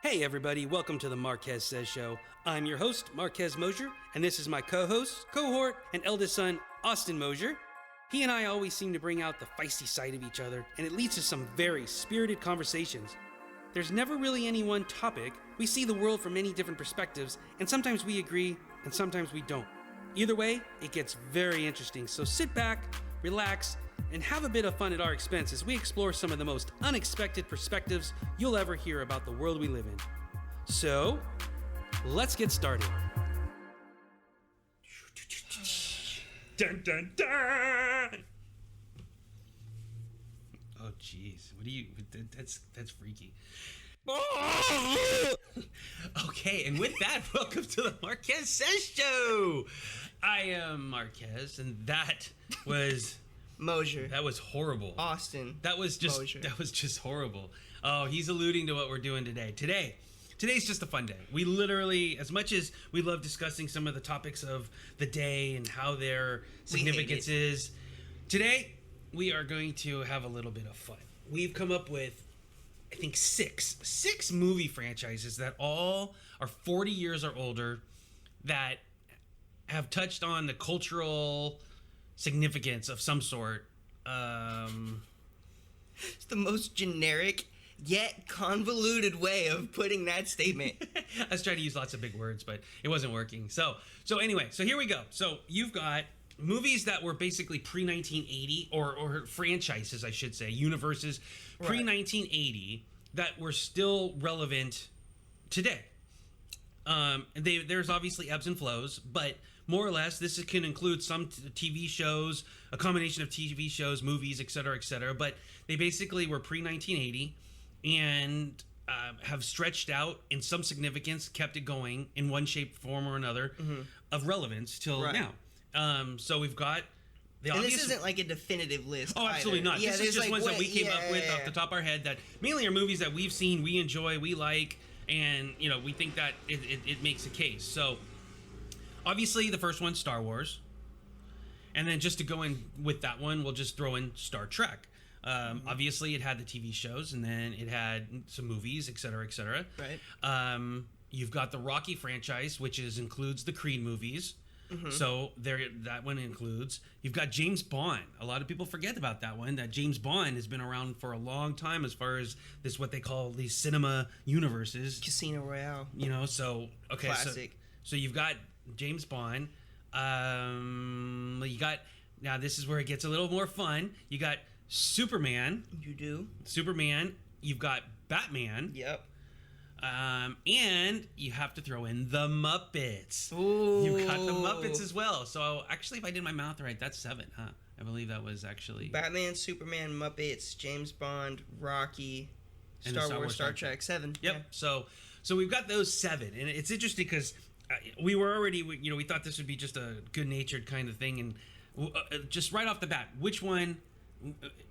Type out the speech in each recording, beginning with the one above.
Hey everybody, welcome to the Marquez Says Show. I'm your host, Marquez Mosher, and this is my co-host, cohort, and eldest son, Austin Mosher. He and I always seem to bring out the feisty side of each other, and it leads to some very spirited conversations. There's never really any one topic. We see the world from many different perspectives, and sometimes we agree, and sometimes we don't. Either way, it gets very interesting, so sit back, relax, and have a bit of fun at our expense as we explore some of the most unexpected perspectives you'll ever hear about the world we live in. So, let's get started. Dun, dun, dun! Oh, jeez. What do you... That's freaky. Okay, and with that, welcome to the Marquez Says Show! I am Marquez, and that was... Mosher. That was horrible. Austin. That was just horrible. Oh, he's alluding to what we're doing today. Today's just a fun day. We literally, as much as we love discussing some of the topics of the day and how their significance is, today we are going to have a little bit of fun. We've come up with, I think, six movie franchises that all are 40 years or older that have touched on the cultural significance of some sort. It's the most generic yet convoluted way of putting that statement. I was trying to use lots of big words, but it wasn't working. So anyway, so here we go. So you've got movies that were basically pre-1980, or franchises, I should say, universes pre-1980 that were still relevant today. There's obviously ebbs and flows, but more or less, this can include some TV shows, a combination of TV shows, movies, etc., but they basically were pre-1980 and have stretched out in some significance, kept it going in one shape, form, or another of relevance till now. So we've got the and obvious... this isn't like a definitive list. Oh, absolutely either. not. Yeah, this is just ones that we came up with off the top of our head that mainly are movies that we've seen, we enjoy, we like, and we think that it makes a case. So obviously the first one's Star Wars, and then just to go in with that one, we'll just throw in Star Trek. Obviously it had the TV shows, and then it had some movies, etc. Right. You've got the Rocky franchise, which includes the Creed movies. So that one includes. You've got James Bond. A lot of people forget about that one. That James Bond has been around for a long time as far as this, what they call these cinema universes. Casino Royale. So okay, classic. So you've got James Bond. You got, now this is where it gets a little more fun. You got Superman. You do. Superman. You've got Batman. Yep. And you have to throw in the Muppets. Ooh. You've got the Muppets as well. So actually, if I did my math right, that's 7, huh? I believe that was actually... Batman, Superman, Muppets, James Bond, Rocky, Star Wars, Star Trek. 7. Yep. Yeah. So we've got those 7. And it's interesting because we were already, we thought this would be just a good-natured kind of thing. And just right off the bat, which one...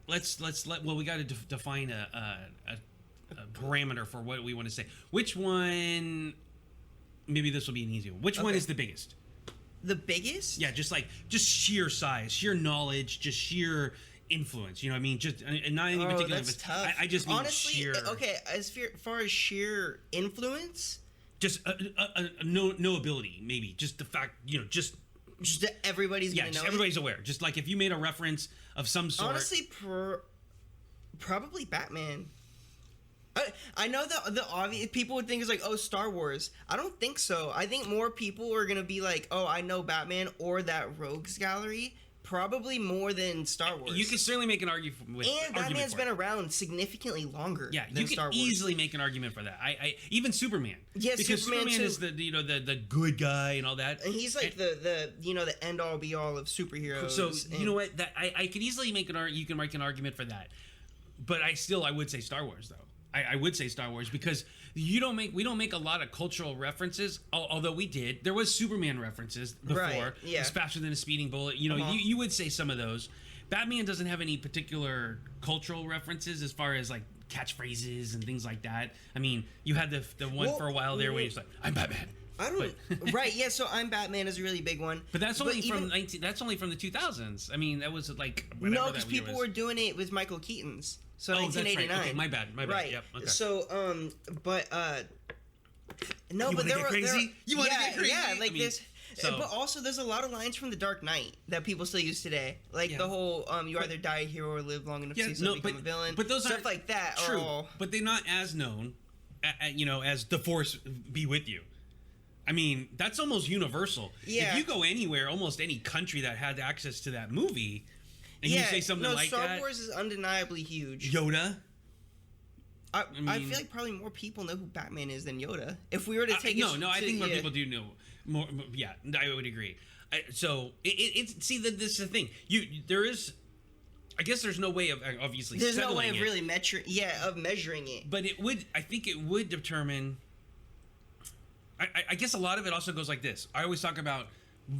we got to define a parameter for what we want to say. Which one? Maybe this will be an easy one. Which one is the biggest? The biggest? Yeah, just sheer size, sheer knowledge, just sheer influence. You know what I mean? Just not any particular. That's tough. I just mean honestly, sheer. Okay, as far as sheer influence, just no ability. Maybe just the fact. Just that everybody's gonna know. Everybody's aware. Just like if you made a reference of some sort. Honestly, probably Batman. I know that the obvious people would think is like, oh, Star Wars. I don't think so. I think more people are gonna be like, oh, I know Batman or that Rogues Gallery. Probably more than Star Wars. You can certainly make an argument with. And Batman's been around significantly longer. Yeah, than Star Wars. You can easily make an argument for that. I even Superman. Yeah, because Superman is the good guy and all that. And he's like the end all be all of superheroes. So you know what? That I could easily make you can make an argument for that. But I would say Star Wars though. I would say Star Wars because we don't make a lot of cultural references, although we did. There was Superman references before. Right, yeah. It's faster than a speeding bullet. You would say some of those. Batman doesn't have any particular cultural references as far as like catchphrases and things like that. I mean, you had the one for a while there where he's like, "I'm Batman." I don't. Right? Yeah. So I'm Batman is a really big one. But that's only from that's only from the 2000s. I mean, that was like no, because people were doing it with Michael Keaton's. So 1989. Right. Okay, my bad. Right. Yep. Okay. So but No, you but there get were crazy. You want to yeah, get crazy? Yeah, like I mean, this. so- But also, there's a lot of lines from The Dark Knight that people still use today, like Yeah. the whole "you either die a hero or live long enough Yeah, to see no, someone become a villain." but those stuff aren't like that. True, Are all, but they're not as known, as the Force be with you. I mean, that's almost universal. Yeah. If you go anywhere, almost any country that had access to that movie, and you say something like Star that, Wars is undeniably huge. Yoda. I mean- feel like probably more people know who Batman is than Yoda. If we were to take I think more people do know more. Yeah, I would agree. It's this is the thing. There is, I guess there's no way of obviously. There's no settling way of it, really measuring it. but it would. I think it would determine. I guess a lot of it also goes like this. I always talk about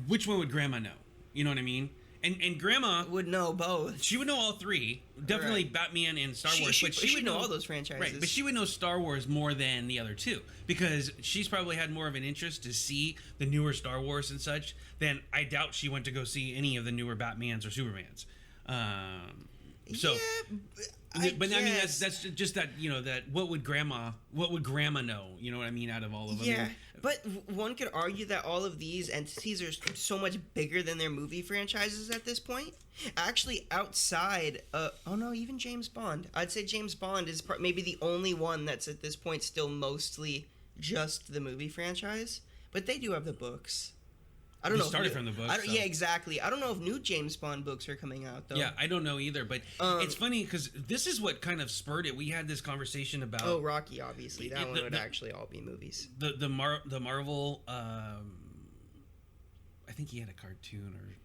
which one would Grandma know. You know what I mean? And Grandma Would know both. she would know all three. Definitely Right. Batman and Star Wars. But she would know all those franchises. Right, but she would know Star Wars more than the other two because she's probably had more of an interest to see the newer Star Wars and such than I doubt she went to go see any of the newer Batmans or Supermans. So, but I mean that's just that that what would Grandma know? You know what I mean? Out of all of them, Yeah, but one could argue that all of these entities are so much bigger than their movie franchises at this point. Actually, outside, even James Bond. I'd say James Bond is maybe the only one that's at this point still mostly just the movie franchise. But they do have the books. I don't know. Started from the books. Yeah, exactly. I don't know if new James Bond books are coming out though. Yeah, I don't know either, but it's funny because this is what kind of spurred it. We had this conversation about Rocky, obviously. That one would actually all be movies. The Marvel. I think he had a cartoon or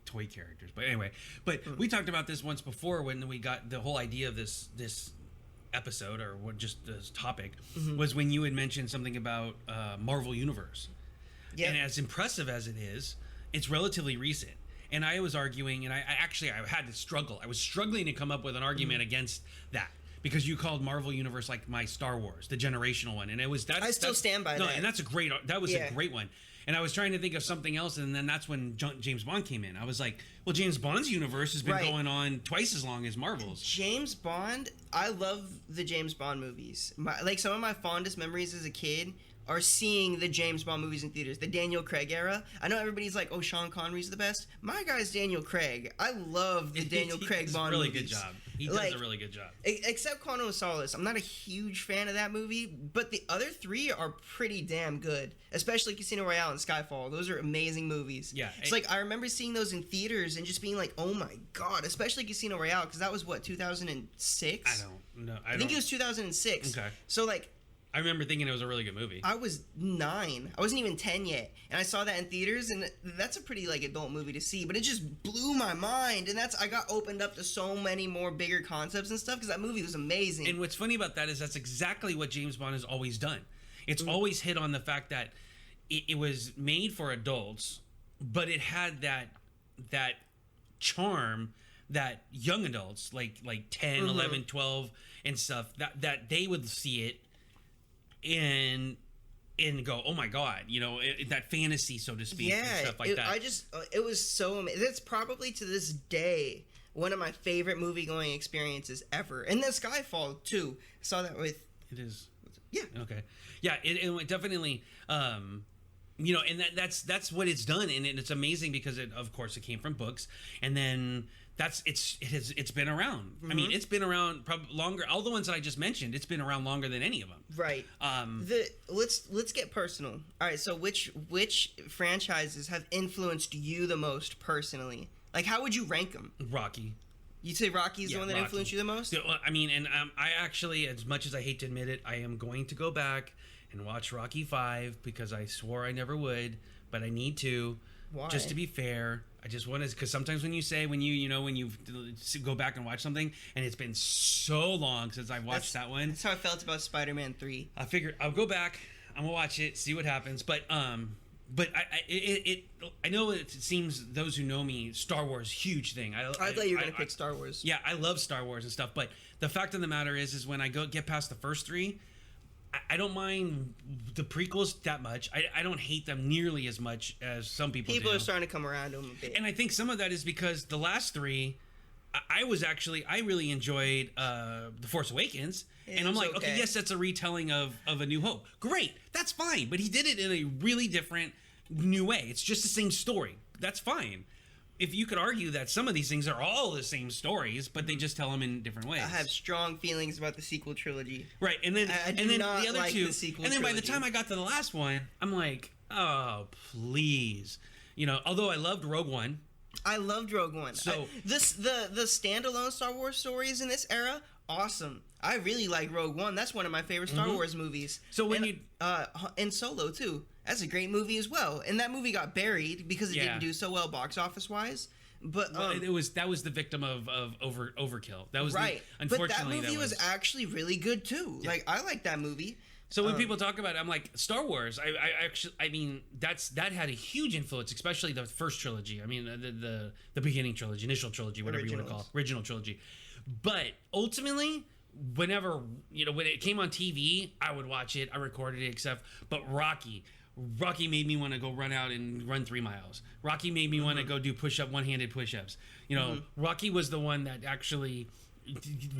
toy characters, but anyway. But we talked about this once before when we got the whole idea of this episode or what just this topic was when you had mentioned something about Marvel Universe. Yeah. And as impressive as it is, it's relatively recent. And I was arguing, and I had to struggle. I was struggling to come up with an argument against that because you called Marvel Universe like my Star Wars, the generational one, and it was that. I still stand by that. And that was a great one. And I was trying to think of something else, and then that's when James Bond came in. I was like, well, James Bond's universe has been going on twice as long as Marvel's. James Bond, I love the James Bond movies. Some of my fondest memories as a kid are seeing the James Bond movies in theaters, the Daniel Craig era. I know everybody's like, oh, Sean Connery's the best. My guy's Daniel Craig. I love the Daniel Craig Bond movies. He does a really good job. Except Quantum of Solace. I'm not a huge fan of that movie, but the other three are pretty damn good, especially Casino Royale and Skyfall. Those are amazing movies. Yeah. It's I remember seeing those in theaters and just being like, oh my God, especially Casino Royale, because that was, 2006? I don't know. I think it was 2006. Okay. So, I remember thinking it was a really good movie. I was 9. I wasn't even 10 yet. And I saw that in theaters, and that's a pretty, adult movie to see. But it just blew my mind. And I got opened up to so many more bigger concepts and stuff, because that movie was amazing. And what's funny about that is that's exactly what James Bond has always done. It's always hit on the fact that it was made for adults, but it had that charm that young adults, like 10, 11, 12, and stuff, that they would see it and go, oh my God, that fantasy, so to speak, and stuff like that. It was so amazing. It's probably to this day one of my favorite movie going experiences ever. And then Skyfall too. I saw that with. It is. Yeah. Okay. Yeah. It definitely. And that's what it's done, and it's amazing because of course it came from books, and then. It's been around. I mean, it's been around probably longer. All the ones that I just mentioned, it's been around longer than any of them. Right. Let's get personal. All right. So which franchises have influenced you the most personally? How would you rank them? Rocky. You'd say Rocky's the one that influenced you the most? I mean, and I actually, as much as I hate to admit it, I am going to go back and watch Rocky 5 because I swore I never would, but I need to. Why? Just to be fair. I just want to, because sometimes when you go back and watch something, and it's been so long since I've watched that one. That's how I felt about Spider-Man 3. I figured I'll go back, I'm gonna watch it, see what happens. But I know it seems those who know me, Star Wars, huge thing. I thought you were gonna pick Star Wars. Yeah, I love Star Wars and stuff. But the fact of the matter is when I get past the first three, I don't mind the prequels that much. I don't hate them nearly as much as some people do. People are starting to come around to them a bit. And I think some of that is because the last three I really enjoyed The Force Awakens, It and I'm was like, okay, yes, that's a retelling of A New Hope. Great, that's fine, but he did it in a really different, new way. It's just the same story. That's fine. If you could argue that some of these things are all the same stories, but they just tell them in different ways. I have strong feelings about the sequel trilogy. Right, and then I do and then not the other like two, the sequel and then by the trilogy. time I got to the last one, I'm like, oh please, although I loved Rogue One. I loved Rogue One. So- the standalone Star Wars stories in this era, awesome. I really like Rogue One. That's one of my favorite Star Wars movies. So when and Solo too, that's a great movie as well. And that movie got buried because it Yeah. didn't do so well box office wise. But that was the victim of overkill. That was right. Unfortunately, but that movie was actually really good too. Yeah. Like I like that movie. So when people talk about it, I'm like, Star Wars. I mean, that had a huge influence, especially the first trilogy. I mean, the beginning trilogy, initial trilogy, whatever you want to call it, original trilogy. But ultimately, whenever when it came on TV, I would watch it. I recorded it, but Rocky made me want to go run out and run 3 miles. Rocky made me want to go do one-handed push-ups. Rocky was the one that actually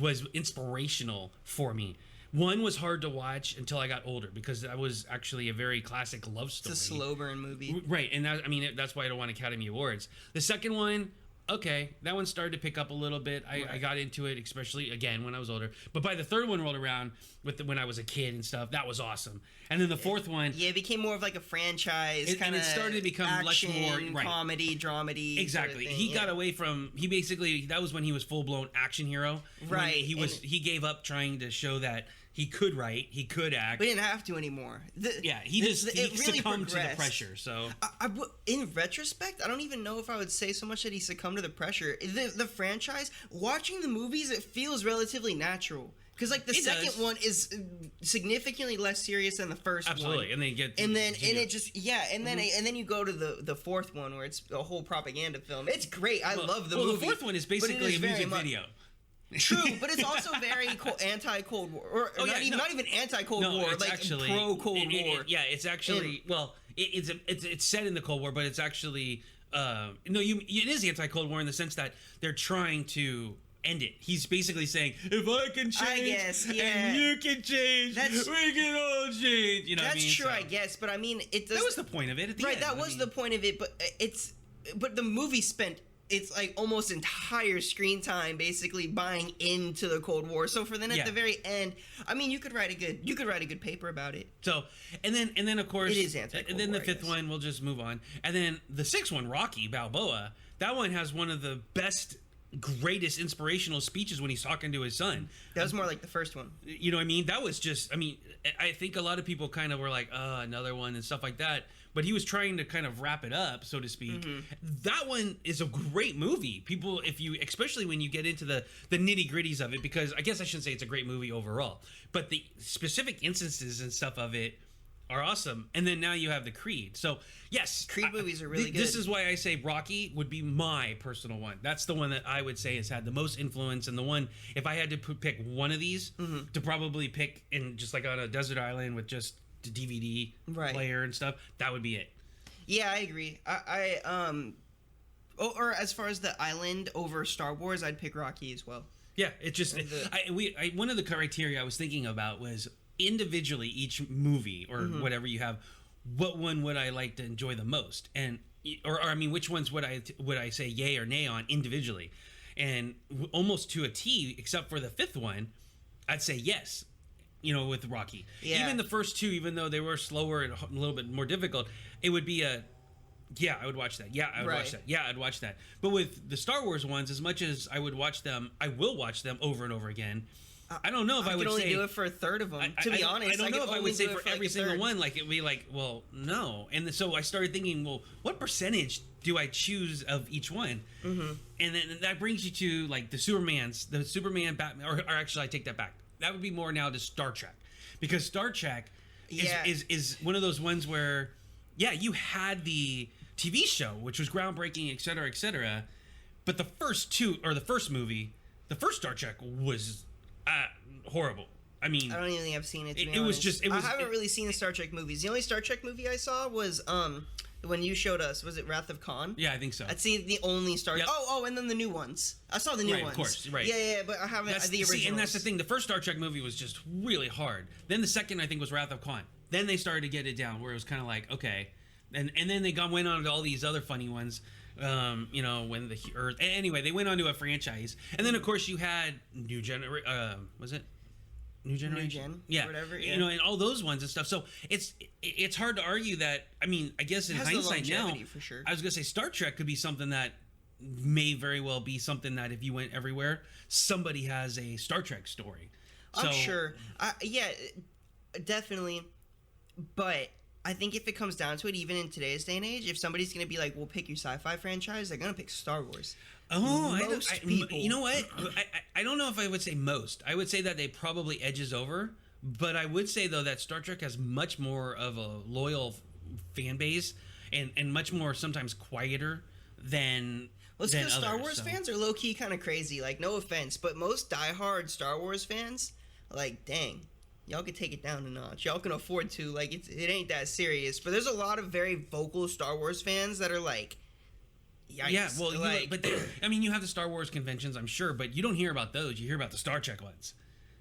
was inspirational for me. One was hard to watch until I got older because that was actually a very classic love story. It's a slow burn movie. Right, and that's why I don't want Academy Awards. The second one, okay, that one started to pick up a little bit. I got into it, especially, again, when I was older. But by the third one rolled around, when I was a kid and stuff, that was awesome. And then the fourth one... Yeah, it became more of like a franchise, kind of and it started to become action, much more... Right. comedy, dramedy. Exactly. Sort of thing, He got away from... That was when he was full-blown action hero. Right. He gave up trying to show that he could write, he could act. We didn't have to anymore. He succumbed to the pressure. So in retrospect, I don't even know if I would say so much that he succumbed to the pressure. The franchise, watching the movies, it feels relatively natural. Because like the second one is significantly less serious than the first one. Absolutely, and then you go to the fourth one where it's a whole propaganda film. It's great. I love the movie. The fourth one is basically a music video. True, but it's also very anti-Cold War, not even anti-Cold War, it's like actually, pro-Cold War. It's actually it's set in the Cold War, but it's actually it is anti-Cold War in the sense that they're trying to end it. He's basically saying, if I can change and you can change, we can all change. That's true, I guess, but I mean, it does. That was the point of it at the end. Right, that was the point of it, but the movie spent it's like almost entire screen time basically buying into the Cold War. So for then at the very end, I mean, you could write a good paper about it. So and then of course it is anti-Cold and then War, the fifth one, we'll just move on. And then the sixth one, Rocky Balboa, that one has one of the greatest inspirational speeches when he's talking to his son. That was more like the first one. You know what I mean? That was just, I think a lot of people kind of were like, another one and stuff like that. But he was trying to kind of wrap it up, so to speak. Mm-hmm. That one is a great movie. People, especially when you get into the nitty gritties of it, because I guess I shouldn't say it's a great movie overall, but the specific instances and stuff of it are awesome. And then now you have the Creed. So yes, Creed movies are really good. This is why I say Rocky would be my personal one. That's the one that I would say has had the most influence, and the one, if I had to pick one of these to probably pick in just like on a desert island with just the DVD player and stuff, that would be it. Yeah, I agree. Or as far as the island over Star Wars, I'd pick Rocky as well. Yeah, it just one of the criteria I was thinking about was individually each movie or whatever you have, what one would I like to enjoy the most, and or I mean, which ones would I say yay or nay on individually, and almost to a T, except for the fifth one, I'd say yes. With Rocky, even the first two, even though they were slower and a little bit more difficult, it would be I would watch that. Yeah, I would watch that. Yeah, I'd watch that. But with the Star Wars ones, as much as I would watch them, I will watch them over and over again. I don't know if I would only do it for a third of them. To be honest, I don't know if I would say for every single one. Like it'd be like, well, no. And so I started thinking, well, what percentage do I choose of each one? Mm-hmm. And then that brings you to like the Superman, Batman, or actually, I take that back. That would be more now to Star Trek, because Star Trek is one of those ones where, you had the TV show, which was groundbreaking, et cetera, but the first movie, the first Star Trek was horrible. I mean, I don't even think I've seen it. I haven't really seen the Star Trek movies. The only Star Trek movie I saw was when you showed us, was it Wrath of Khan? Yeah, I think so. I'd seen the only Star. Yep. Oh, and then the new ones. I saw the new ones. Of course, right. Yeah, but I haven't the originals. See, and that's the thing. The first Star Trek movie was just really hard. Then the second, I think, was Wrath of Khan. Then they started to get it down, where it was kind of like, okay, and then they went on to all these other funny ones. You know, when the Earth. Anyway, they went on to a franchise, and then of course you had New Generation. Was it? New Generation, yeah, whatever, yeah. You know, and all those ones and stuff. So it's hard to argue that. I mean, I guess in hindsight now, for sure. I was gonna say Star Trek could be something that may very well be something that if you went everywhere, somebody has a Star Trek story. I'm sure. Yeah, definitely. But I think if it comes down to it, even in today's day and age, if somebody's gonna be like, "We'll pick your sci-fi franchise," they're gonna pick Star Wars. Oh, people. You know what? I don't know if I would say most. I would say that they probably edges over, but I would say though that Star Trek has much more of a loyal fan base and much more sometimes quieter than. Well, it's because Star Wars fans are low key kind of crazy. Like, no offense, but most diehard Star Wars fans, like, dang, y'all can take it down a notch. Y'all can afford to. Like, it ain't that serious. But there's a lot of very vocal Star Wars fans that are like. Yikes. Yeah, well, I mean, you have the Star Wars conventions, I'm sure, but you don't hear about those. You hear about the Star Trek ones.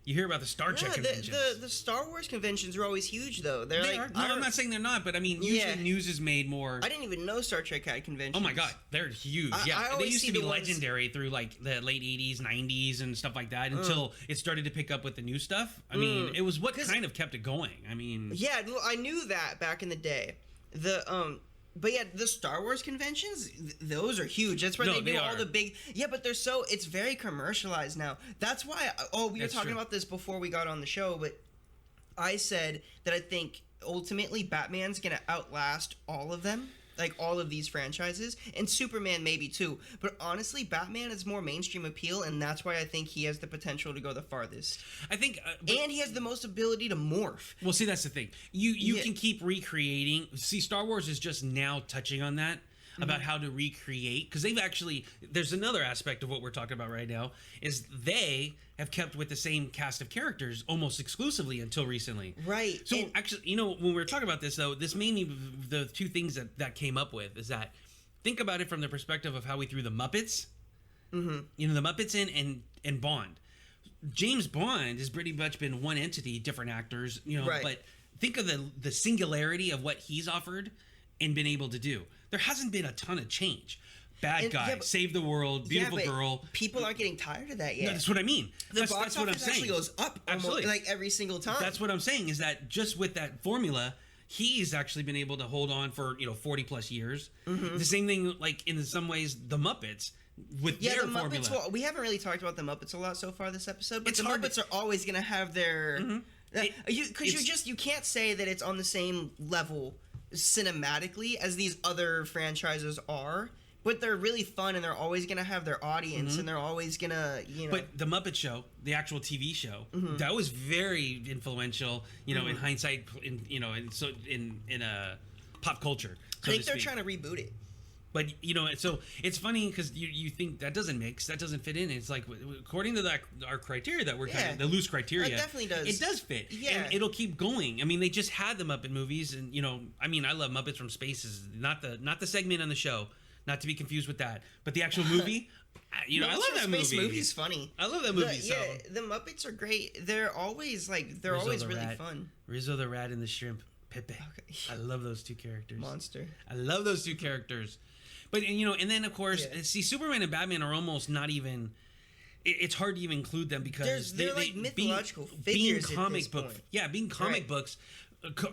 You hear about the Star Trek conventions. The Star Wars conventions are always huge, though. They are. I'm not saying they're not, but I mean, usually news is made more. I didn't even know Star Trek had conventions. Oh my god, they're huge. They used to be legendary through like the late '80s, '90s, and stuff like that until it started to pick up with the new stuff. I mean, it was what kind of kept it going. I mean, yeah, I knew that back in the day. But yeah, the Star Wars conventions, those are huge. That's why they do all the big... Yeah, but it's very commercialized now. That's why... we were talking about this before we got on the show, but I said that I think ultimately Batman's going to outlast all of them. Like, all of these franchises. And Superman maybe, too. But honestly, Batman is more mainstream appeal, and that's why I think he has the potential to go the farthest. I think... and he has the most ability to morph. Well, see, that's the thing. You can keep recreating... See, Star Wars is just now touching on that. About how to recreate, because they've actually, there's another aspect of what we're talking about right now, is they have kept with the same cast of characters almost exclusively until recently. Right. So actually, you know, when we were talking about this though, this made me, the two things that came up with is that, think about it from the perspective of how we threw the Muppets, you know, the Muppets in and Bond. James Bond has pretty much been one entity, different actors, you know, but think of the singularity of what he's offered and been able to do. There hasn't been a ton of change. Bad guy, save the world, beautiful girl. People aren't getting tired of that yet. No, that's what I mean. That's what I'm saying. Actually goes up almost, like every single time. That's what I'm saying is that just with that formula, he's actually been able to hold on for 40 plus years. The same thing, like in some ways, the Muppets with their formula. Muppets, well, we haven't really talked about the Muppets a lot so far this episode, but the Muppets are always going to have their because you can't say that it's on the same level cinematically as these other franchises are, but they're really fun and they're always gonna have their audience and they're always gonna But the Muppet Show, the actual TV show, that was very influential, in hindsight, in pop culture. I think they're trying to reboot it. But so it's funny because you think that doesn't fit in. It's like according to our criteria that we're kind of the loose criteria. It definitely does. It does fit. Yeah, and it'll keep going. I mean, they just had the Muppet movies, and I mean, I love Muppets from Space. Is not the segment on the show, not to be confused with that, but the actual movie. I love that movie. Space movie's funny. I love that movie. The Muppets are great. They're always always really fun. Rizzo the Rat and the Shrimp. Pepe. Okay. I love those two characters. Monster. I love those two characters. But and then of course, see, Superman and Batman are almost not even. It's hard to even include them because they're like mythological figures. Being comic book, being comic books,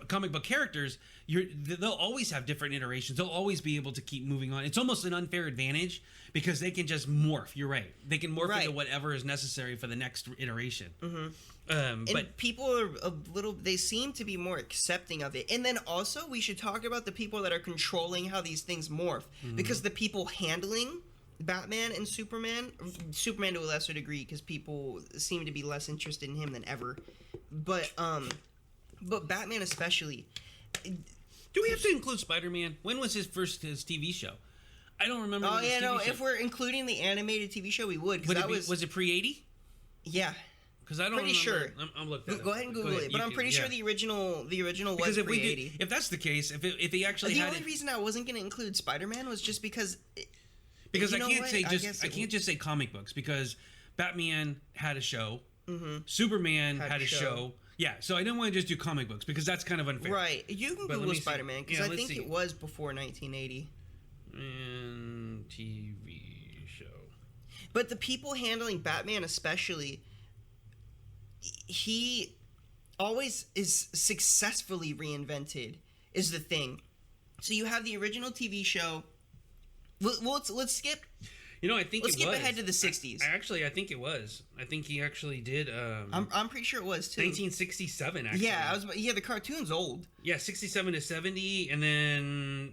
comic book characters. They'll always have different iterations. They'll always be able to keep moving on. It's almost an unfair advantage because they can just morph. You're right. They can morph into whatever is necessary for the next iteration. But people are they seem to be more accepting of it. And then also we should talk about the people that are controlling how these things morph, because the people handling Batman and Superman to a lesser degree, because people seem to be less interested in him than ever, but Batman especially. Do we have to include Spider-Man? When was his TV show? I don't remember. If we're including the animated TV show, we would. Was it pre-80? Yeah. Because I don't Pretty remember. sure. I'm looking. Go ahead and Google it. But I'm pretty sure the original because was pre-80. if that's the case, if he actually The had only reason I wasn't going to include Spider-Man was just because. Because I you know can't what? say I just guess I it can't just say comic books because Batman had a show, Mm-hmm. Superman had a show. Yeah, so I didn't want to just do comic books because that's kind of unfair. Right. You can But let Google me see. Spider-Man because Yeah, I let's think see. it was before 1980. And TV show. But the people handling Batman, especially, he always is successfully reinvented. Is the thing. So you have the original TV show. Let's skip. You know, I think Let's it skip was. ahead to the 60s. I think it was. I think he actually did. I'm pretty sure it was too. 1967. Actually. Yeah, the cartoon's old. Yeah, 67 to 70, and then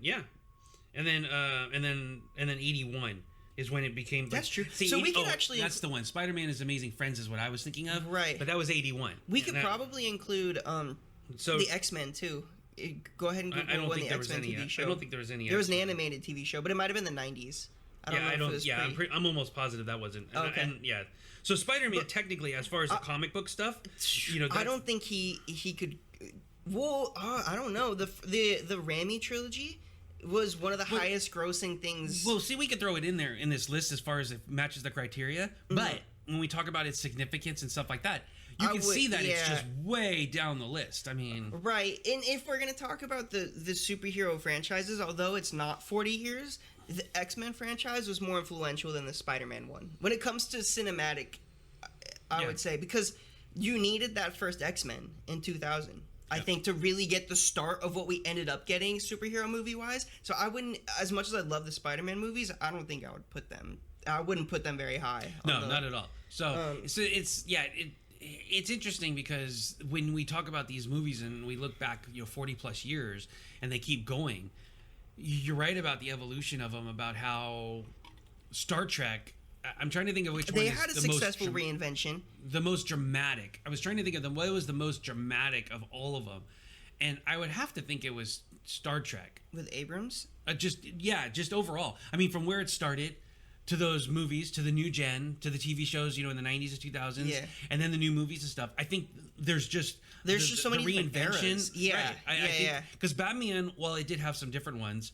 and then 81 is when it became. That's true. See, So we could actually. That's the one. Spider-Man is Amazing Friends is what I was thinking of. Right. But that was 81. We could probably include the X-Men too. Go ahead and Google I don't when think the there was X-Men any. TV show. I don't think there was any. There was an X-Men. animated TV show, but it might have been the 90s. I don't know if it was pre. I'm almost positive that wasn't. Okay. And yeah. So Spider-Man, technically, as far as the comic book stuff, you know, I don't think he could. Well, I don't know. The Raimi trilogy was one of the highest grossing things. Well, see, we could throw it in there in this list as far as it matches the criteria. But when we talk about its significance and stuff like that, you can see that it's just way down the list. I mean, right. And if we're gonna talk about the superhero franchises, although it's not 40 years, the X-Men franchise was more influential than the Spider-Man one when it comes to cinematic. I would say because you needed that first X-Men in 2000. I think to really get the start of what we ended up getting superhero movie wise. So I wouldn't, as much as I love the Spider-Man movies, I don't think I would put them. I wouldn't put them very high. No, not at all. So it's interesting because when we talk about these movies and we look back, 40 plus years, and they keep going. You're right about the evolution of them. About how Star Trek. I'm trying to think of which one. They is had a the successful most reinvention. The most dramatic. I was trying to think of what was the most dramatic of all of them, and I would have to think it was Star Trek With Abrams. Just overall. I mean, from where it started to those movies, to the new gen, to the TV shows, in the 90s and 2000s, and then the new movies and stuff. I think there's just so many different eras. Yeah, right. Because Batman, while it did have some different ones,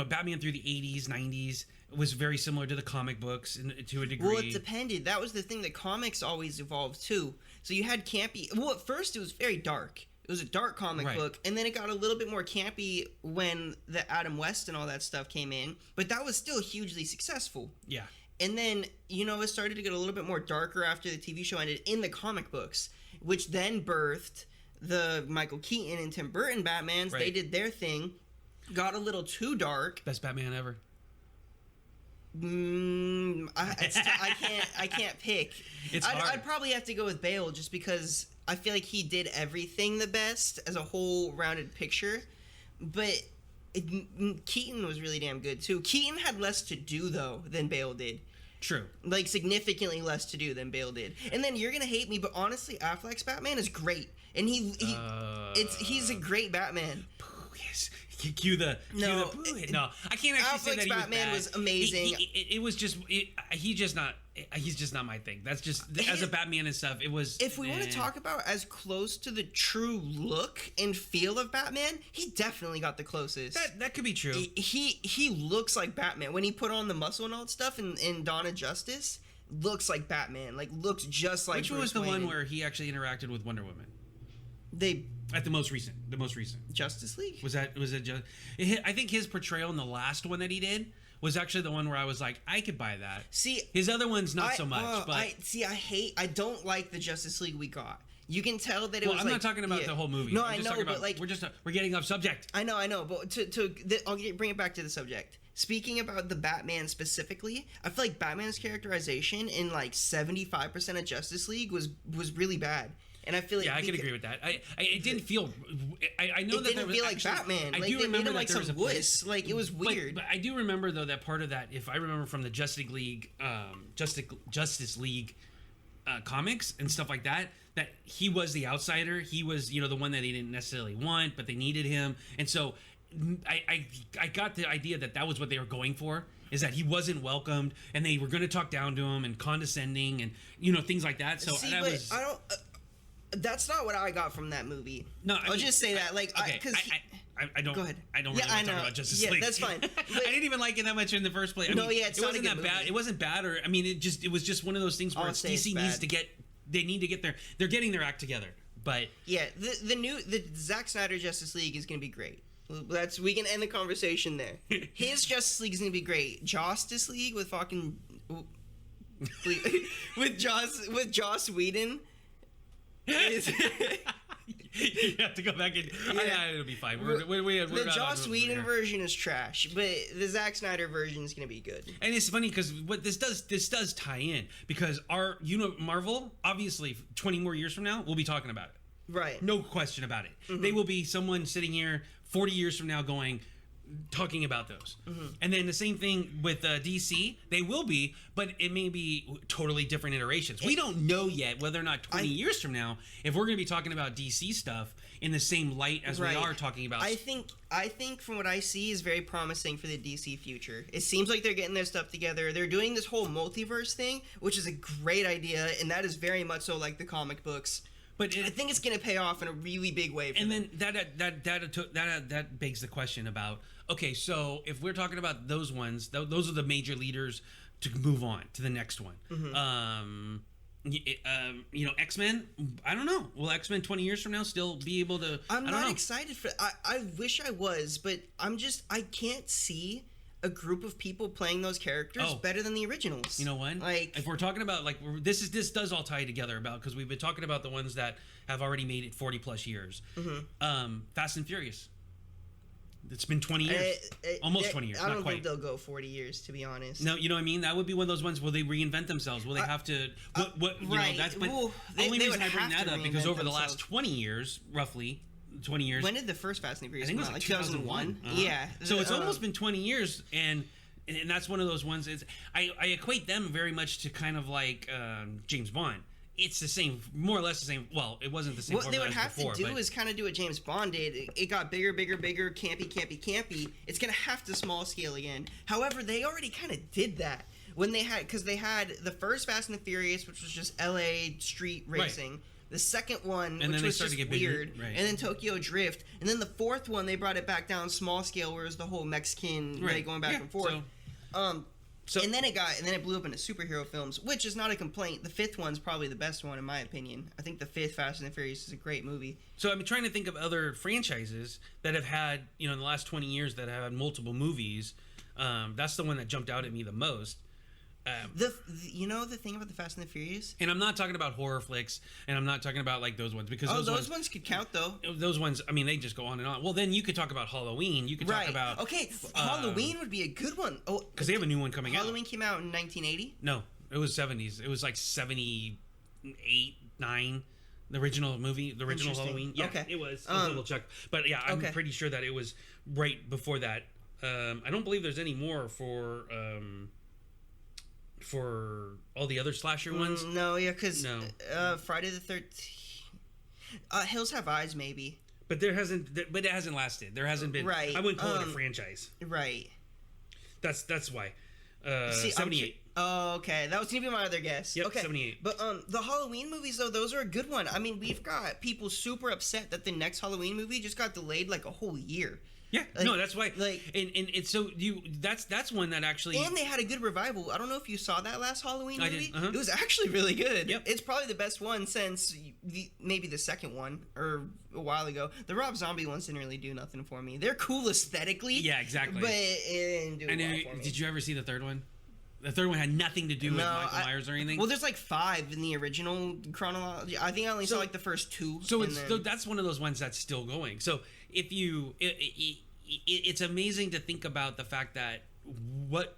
Batman through the 80s, 90s was very similar to the comic books to a degree. Well, it depended. That was the thing. The comics always evolved too. So you had campy. Well, at first it was very dark. It was a dark comic book, and then it got a little bit more campy when the Adam West and all that stuff came in. But that was still hugely successful. Yeah. And then, it started to get a little bit more darker after the TV show ended in the comic books, which then birthed the Michael Keaton and Tim Burton Batmans. They did their thing. Got a little too dark. Best Batman ever. I can't pick. It's hard. I'd probably have to go with Bale just because I feel like he did everything the best as a whole rounded picture. But Keaton was really damn good too. Keaton had less to do though than Bale did. True. Like significantly less to do than Bale did. And then you're gonna hate me, but honestly, Affleck's Batman is great, and he's a great Batman. Yes. Cue the no. I can't actually say that he Batman was amazing. It was just he's just not my thing. That's just as a Batman and stuff. It was. If we want to talk about as close to the true look and feel of Batman, he definitely got the closest. That could be true. He looks like Batman when he put on the muscle and all that stuff in Dawn of Justice. Looks like Batman. Like looks just like. Which one was the one where he actually interacted with Wonder Woman? At the most recent Justice League. Was it just? I think his portrayal in the last one that he did was actually the one where I was like, I could buy that. See, his other ones not so much. But I don't like the Justice League we got. You can tell that it was. I'm not talking about the whole movie. No, I'm just talking about, we're getting off subject. I know, but I'll bring it back to the subject. Speaking about the Batman specifically, I feel like Batman's characterization in like 75% of Justice League was really bad. And I feel like I can agree with that. It didn't feel. I know it that didn't feel like Batman. Like they made him like some wuss. Like it was weird. But I do remember though that part of that. If I remember from the Justice League comics and stuff like that, that he was the outsider. He was the one that they didn't necessarily want, but they needed him, and so I got the idea that was what they were going for, is that he wasn't welcomed and they were going to talk down to him and condescending and things like that. So See, but I don't. That's not what I got from that movie. No, I'll just say that, like, okay, I don't. Go ahead. I don't really want to talk about Justice League. That's fine. But, I didn't even like it that much in the first place. I mean, it wasn't that bad. It wasn't bad, or it was just one of those things where DC needs to get. They need to get they're getting their act together. But yeah, the Zack Snyder Justice League is going to be great. We can end the conversation there. His Justice League is going to be great. Justice League with fucking with Joss Whedon. You have to go back and it'll be fine. The Joss Whedon version is trash, but the Zack Snyder version is going to be good. And it's funny because what this does tie in, because our Marvel, obviously 20 more years from now we'll be talking about it. Right. No question about it. Mm-hmm. They will be someone sitting here 40 years from now talking about those. Mm-hmm. And then the same thing with DC. They will be, but it may be totally different iterations. We don't know yet whether or not 20 years from now, if we're going to be talking about DC stuff in the same light as we are talking about. I think from what I see is very promising for the DC future. It seems like they're getting their stuff together. They're doing this whole multiverse thing, which is a great idea, and that is very much so like the comic books. But I think it's going to pay off in a really big way. Then that begs the question about, okay, so if we're talking about those ones, those are the major leaders to move on to the next one. Mm-hmm. X-Men. I don't know. Will X-Men 20 years from now still be able to? I'm not excited for. I wish I was, but I can't see a group of people playing those characters better than the originals. You know what? Like, if we're talking about this does all tie together because we've been talking about the ones that have already made it 40 plus years. Mm-hmm. Fast and Furious. It's been 20 years, almost 20 years. I don't think they'll go 40 years, to be honest. No, you know what I mean. That would be one of those ones. Will they reinvent themselves? Will they have to? Right. That's the only reason I bring that up because over the last 20 years, roughly. 20 years. When did the first Fast and the Furious come out? Like 2001? Yeah. So it's almost been 20 years, and that's one of those ones. I equate them very much to kind of like James Bond. It's the same, more or less the same. Well, it wasn't the same. What they would have to do is kind of do what James Bond did. It got bigger, campy. It's going to have to small scale again. However, they already kind of did that when they had the first Fast and the Furious, which was just LA street racing. Right. The second one, which was just weird, right. And then Tokyo Drift, and then the fourth one they brought it back down small scale, where it was the whole Mexican going back and forth. And then it blew up into superhero films, which is not a complaint. The fifth one's probably the best one in my opinion. I think the fifth Fast and the Furious is a great movie. So I'm trying to think of other franchises that have had in the last 20 years that have had multiple movies. That's the one that jumped out at me the most. The thing about the Fast and the Furious, and I'm not talking about horror flicks, and I'm not talking about like those ones because those ones could count though. Those ones, I mean, they just go on and on. Well, then you could talk about Halloween. You could talk about Halloween would be a good one. Oh, because they have a new one coming out. Halloween came out in 1980. No, it was 70s. It was like 78, 9. The original movie, the original Halloween. Yeah, okay. It was. I'll double check, but yeah, I'm pretty sure that it was right before that. I don't believe there's any more for all the other slasher ones. No, yeah, because Friday the 13th, Hills Have Eyes, maybe. But it hasn't lasted. There hasn't been. Right. I wouldn't call it a franchise. Right. That's why. 78. Oh, okay. That was gonna be my other guess. Yep, okay. 78. But the Halloween movies though, those are a good one. I mean, we've got people super upset that the next Halloween movie just got delayed like a whole year. Yeah, no, that's why. And it's so that's one that actually. And they had a good revival. I don't know if you saw that last Halloween movie. I did. Uh-huh. It was actually really good. Yep. It's probably the best one since maybe the second one or a while ago. The Rob Zombie ones didn't really do nothing for me. They're cool aesthetically. Yeah, exactly. But it didn't do a lot for me. Did you ever see the third one? The third one had nothing to do with Michael Myers or anything. Well, there's like 5 in the original chronology. I think I only saw like the first 2. So that's one of those ones that's still going. So if you. It's amazing to think about the fact that what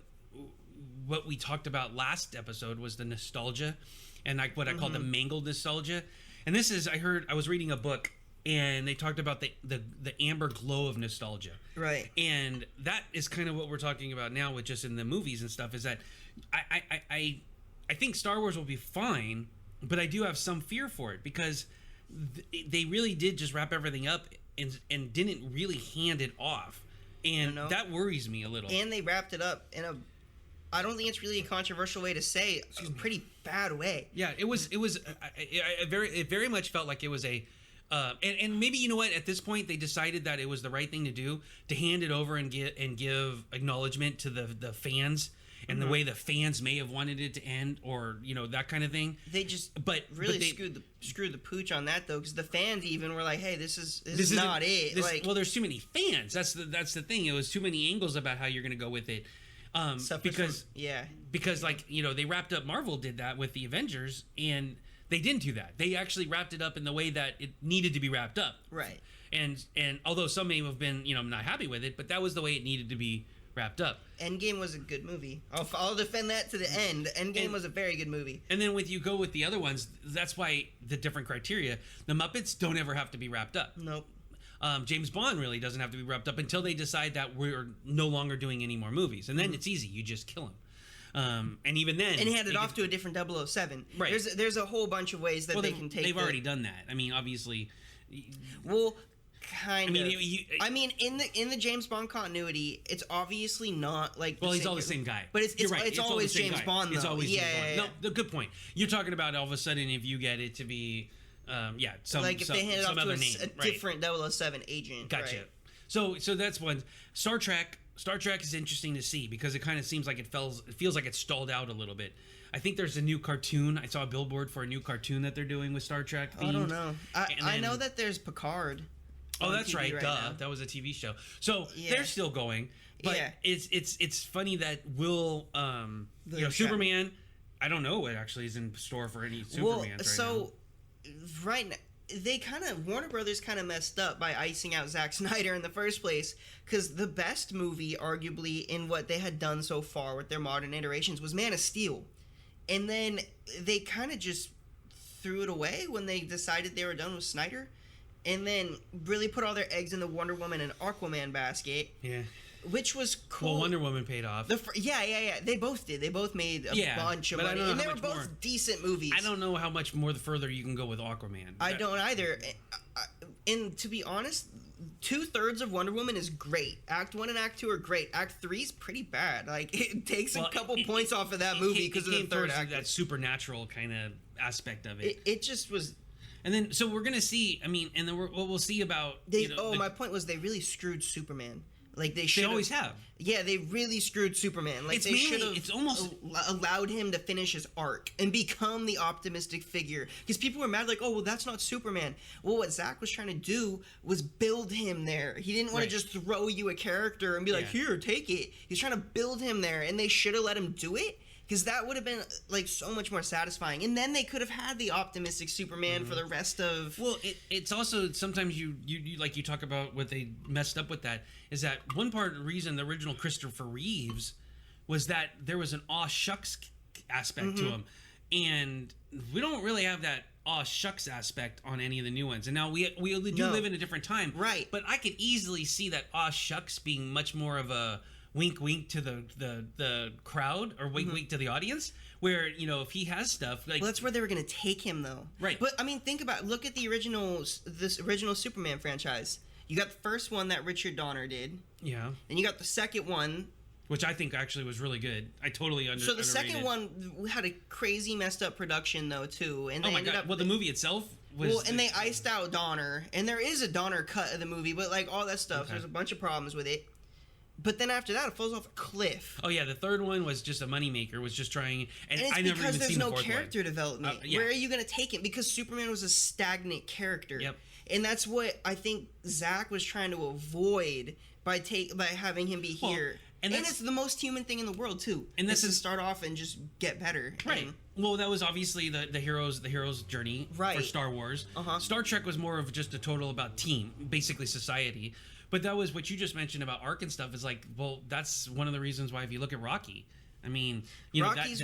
we talked about last episode was the nostalgia and like what I call the mangled nostalgia. And this is, I was reading a book and they talked about the amber glow of nostalgia. Right. And that is kind of what we're talking about now with just in the movies and stuff is that I think Star Wars will be fine, but I do have some fear for it because they really did just wrap everything up and didn't really hand it off, and that worries me a little. And they wrapped it up in a, I don't think it's really a controversial way to say, a pretty bad way. Yeah, it was. It very much felt like it was a. And maybe, you know what, at this point they decided that it was the right thing to do, to hand it over and give acknowledgement to the fans and the way the fans may have wanted it to end, or that kind of thing. They just screwed the pooch on that though, because the fans even were like, hey, this is not it. Well, there's too many fans. That's the thing. It was too many angles about how you're going to go with it. Because they wrapped up, Marvel did that with the Avengers, and they didn't do that. They actually wrapped it up in the way that it needed to be wrapped up. Right. And although some may have been, not happy with it, but that was the way it needed to be wrapped up. Endgame was a good movie. I'll defend that to the end. Endgame was a very good movie. And then you go with the other ones, that's why the different criteria. The Muppets don't ever have to be wrapped up. Nope. James Bond really doesn't have to be wrapped up until they decide that we're no longer doing any more movies. And then it's easy. You just kill him. And even then, and hand it off to a different 007. Right. There's a whole bunch of ways that they can take. They've already done that. I mean, obviously. Well, kind of. I mean, in the James Bond continuity, it's obviously not like. Well, he's all the same guy. But it's always James Bond, though. It's always James Bond. No, good point. You're talking about all of a sudden if you get it to be, if they hand it off to a different 007 agent. Gotcha. Right. So that's one. Star Trek is interesting to see because it kind of seems like it feels like it's stalled out a little bit. I think there's a new cartoon. I saw a billboard for a new cartoon that they're doing with Star Trek themed. I don't know. I know that there's Picard. Oh, that's right. Duh. Now. That was a TV show. So they're still going. But it's funny that Superman. I don't know what actually is in store for any Supermans now. Right now, Warner Brothers kind of messed up by icing out Zack Snyder in the first place, because the best movie, arguably, in what they had done so far with their modern iterations was Man of Steel. And then they kind of just threw it away when they decided they were done with Snyder, and then really put all their eggs in the Wonder Woman and Aquaman basket. Yeah. Which was cool. Well, Wonder Woman paid off. Yeah. They both did. They both made a bunch of money. And they were both decent movies. I don't know how much more the further you can go with Aquaman. I don't either. And to be honest, 2/3 of Wonder Woman is great. Act 1 and Act 2 are great. Act 3 is pretty bad. Like, it takes a couple points off of that movie because of the third act. That supernatural kind of aspect of it. It just was... And then, so we're going to see, and then we'll see about... my point was they really screwed Superman. Like they always have. Yeah, they really screwed Superman. Like it's almost allowed him to finish his arc and become the optimistic figure. Because people were mad, like, oh, well, that's not Superman. Well, what Zack was trying to do was build him there. He didn't want to just throw you a character and be like, here, take it. He's trying to build him there, and they should have let him do it. Because that would have been like so much more satisfying, and then they could have had the optimistic Superman for the rest of. Well, it's also sometimes you like you talk about what they messed up with that is that one part of the reason the original Christopher Reeves was that there was an aw shucks aspect to him, and we don't really have that aw shucks aspect on any of the new ones. And now we do live in a different time, right? But I could easily see that aw shucks being much more of a wink to the crowd, or wink to the audience, where if he has stuff like, well, that's where they were going to take him though, right? But I mean, look at this original Superman franchise. You got the first one that Richard Donner did, and you got the second one, which I think actually was really good. I totally underrated. So the second one had a crazy messed up production though too, and they ended up. Well, the movie itself was. And they iced out Donner, and there is a Donner cut of the movie, but like all that stuff, there's a bunch of problems with it. But then after that, it falls off a cliff. Oh yeah, the third one was just a moneymaker. Was just trying, and it's I never because even there's seen no the fourth character one. development. Where are you going to take it? Because Superman was a stagnant character. Yep. And that's what I think Zack was trying to avoid by having him be here. And it's the most human thing in the world too. And this is start off and just get better. Right. Well, that was obviously the hero's journey for Star Wars. Star Trek was more of just a total about team, basically society. But that was what you just mentioned about arc and stuff. Is like, well, that's one of the reasons why if you look at Rocky, I mean, Rocky's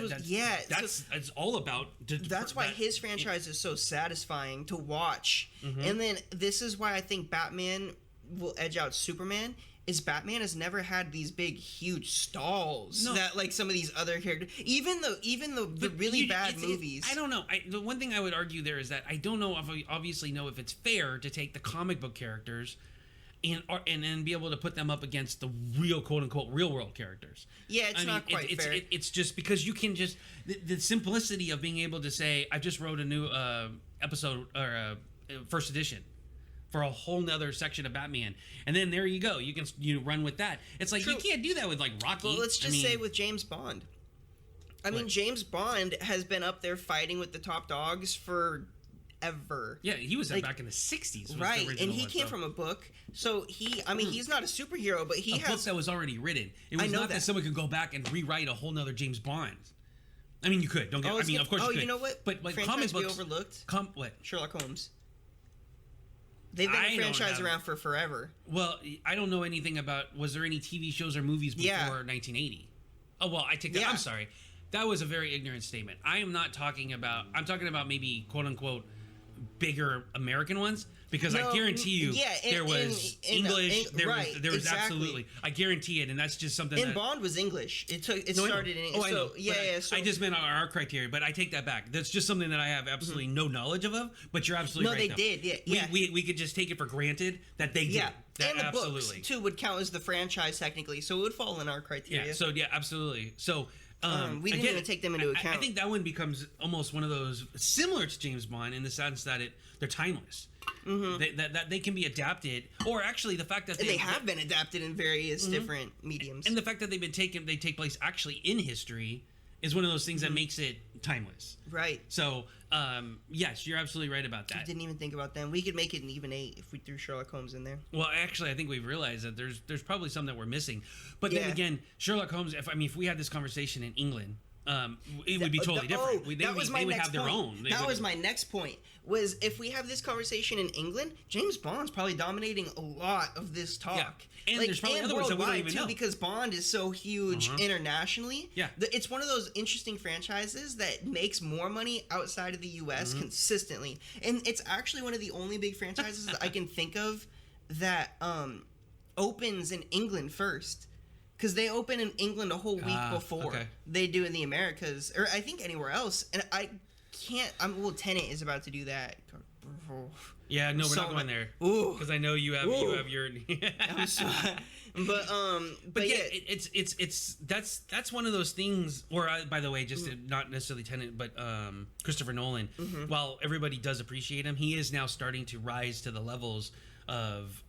that's all about. That's why his franchise is so satisfying to watch. And then this is why I think Batman will edge out Superman. is Batman has never had these big, huge stalls No. that like some of these other characters. Even the really bad movies. I don't know. The one thing I would argue there is that I don't know if I obviously know if it's fair to take the comic book characters and then be able to put them up against the real quote unquote real world characters. Yeah, it's not quite fair. It's just because you can just the simplicity of being able to say I just wrote a new episode or first edition for a whole nother section of Batman, and then there you go. You can run with that. It's like True. you can't do that with like Rocky. Well, let's just say with James Bond. I mean, James Bond has been up there fighting with the top dogs forever. Yeah, he was back in the 60s. Right, and he came from a book. So he's not a superhero, but he has book that was already written. It was not that someone could go back and rewrite a whole nother James Bond. I mean, you could. Don't get. I mean, of course you could. You know what? But like franchise comic books we overlooked. What? Sherlock Holmes. They've been a franchise around for forever. Well, I don't know anything about. Was there any TV shows or movies before 1980? Oh well, I take that. Yeah. I'm sorry. That was a very ignorant statement. I am not talking about. I'm talking about maybe quote unquote bigger American ones, because I guarantee you there was English. There was absolutely. I guarantee it, and that's just something. And Bond was English. It started in English. I know. So I just meant our criteria, but I take that back. That's just something that I have absolutely no knowledge of. But you're absolutely right. No, they did. Yeah. We could just take it for granted that they did. Yeah. That and the absolutely. books too would count as the franchise technically, so it would fall in our criteria. Yeah. So absolutely. So. We didn't even take them into account. I think that one becomes almost one of those similar to James Bond in the sense that they're timeless. Mm-hmm. That they can be adapted, or actually the fact that they have been adapted in various different mediums, and the fact that they take place actually in history is one of those things that makes it timeless. Right. So yes, you're absolutely right about that. I didn't even think about them. We could make it an even 8 if we threw Sherlock Holmes in there. Well, actually, I think we've realized that there's probably some that we're missing. But then again, Sherlock Holmes. If we had this conversation in England, it would be totally different. They would have their own. That was my next point. Was if we have this conversation in England, James Bond's probably dominating a lot of this talk. Yeah. And there's probably other ones that we don't even know. Because Bond is so huge internationally. Yeah. It's one of those interesting franchises that makes more money outside of the U.S. consistently. And it's actually one of the only big franchises that I can think of that opens in England first. Because they open in England a whole week before they do in the Americas. Or I think anywhere else. And I can't... Tenet is about to do that. Yeah, no, we're not going there. Because I know you have your. I'm sorry. But yeah, that's one of those things. Or by the way, just not necessarily Tenet, but Christopher Nolan. While everybody does appreciate him, he is now starting to rise to the levels of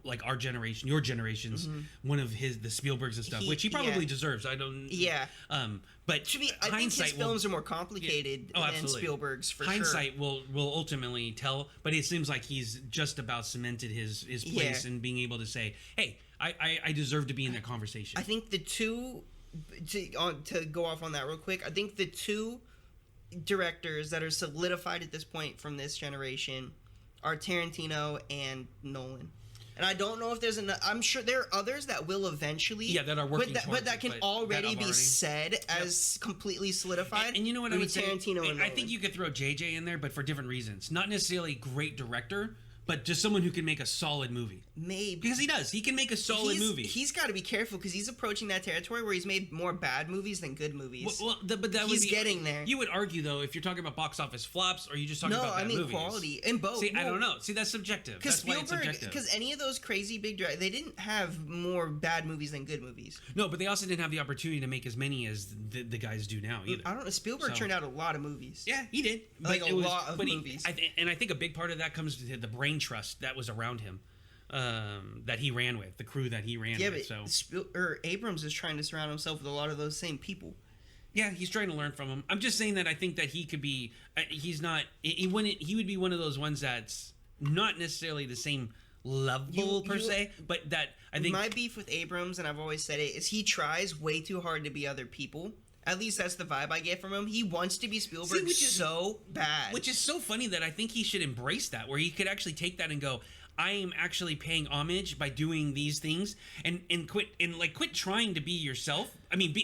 like our generation, your generation's one of the Spielbergs and stuff, which he probably deserves. I don't. Yeah. But I think his films are more complicated than Spielberg's for hindsight sure. will ultimately tell, but it seems like he's just about cemented his place and being able to say, hey, I deserve to be in that conversation. I think the two to go off on that real quick, I think the two directors that are solidified at this point from this generation are Tarantino and Nolan. And I don't know if there's I'm sure there are others that will eventually. Yeah, that are working but that can already be said as completely solidified. And you know what I would say? Tarantino and I think you could throw JJ in there, but for different reasons. Not necessarily great director, but just someone who can make a solid movie. Maybe. Because he does. He can make a solid movie. He's got to be careful because he's approaching that territory where he's made more bad movies than good movies. But he's getting there. You would argue, though, if you're talking about box office flops, or you just talking about bad movies. No, I mean quality. In both. See, I don't know. See, that's subjective. That's why it's subjective. Because any of those crazy big directors, they didn't have more bad movies than good movies. No, but they also didn't have the opportunity to make as many as the guys do now, either. I don't know. Spielberg turned out a lot of movies. Yeah, he did. Like a lot of movies. And I think a big part of that comes to the brain trust that was around him, that he ran with, the crew that he ran with. But Abrams is trying to surround himself with a lot of those same people. Yeah, he's trying to learn from him. I'm just saying that I think that he could be. He's not. He would be one of those ones that's not necessarily the same level per se, but that I think my beef with Abrams, and I've always said it, is he tries way too hard to be other people. At least that's the vibe I get from him. He wants to be Spielberg so bad. Which is so funny that I think he should embrace that, where he could actually take that and go, I am actually paying homage by doing these things, and quit trying to be yourself. I mean,